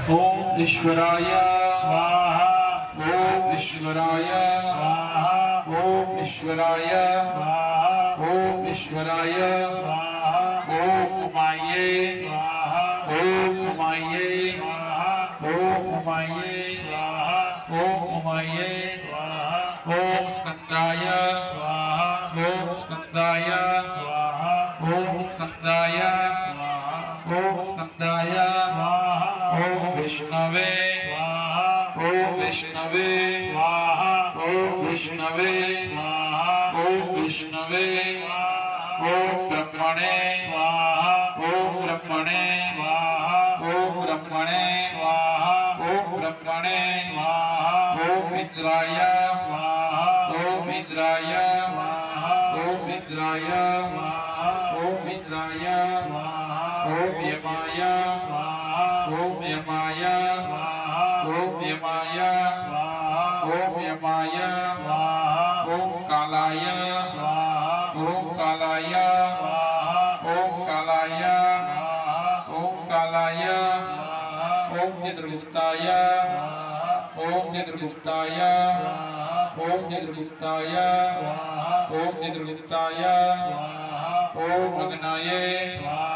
ओम ईश्वराय स्वाहा। ओम ईश्वराय स्वाहा। ओम ईश्वराय स्वाहा। ओम ईश्वराय स्वाहा। ओम उमाये स्वाहा। ओम उमाये स्वाहा। ओम उमाये स्वाहा। ओम उमाये स्वाहा। ओम स्कंदाय स्वाहा। ओम स्कंदाय स्वाहा। ओम स्कंदाय स्वाहा। ओम स्कंदाय स्वाहा। ओम विष्णवे स्वाहा। ओम विष्णवे स्वाहा। ओम विष्णवे स्वाहा। ओम विष्णवे स्वाहा। ओम ब्रह्मणे स्वाहा। ओम ब्रह्मणे स्वाहा। ओम ब्रह्मणे स्वाहा। ओम ब्रह्मणे स्वाहा। ओम इंद्राय स्वाहा। ओम इंद्राय स्वाहा। ओम इंद्राय स्वाहा। ओम इंद्राय स्वाहा। ओम यमाय स्वाहा। ओम यमाय स्वाहा। ओम यमाय स्वाहा। ओम यमाय स्वाहा। ओम कालाय स्वाहा। ओम कालाय स्वाहा। ओम कालाय स्वाहा। ओम कालाय स्वाहा। ओम चित्रगुप्ताय स्वाहा। ओम चित्रगुप्ताय स्वाहा। ओम चित्रगुप्ताय स्वाहा। ओम चित्रगुप्ताय स्वाहा। ओम अग्नये स्वाहा।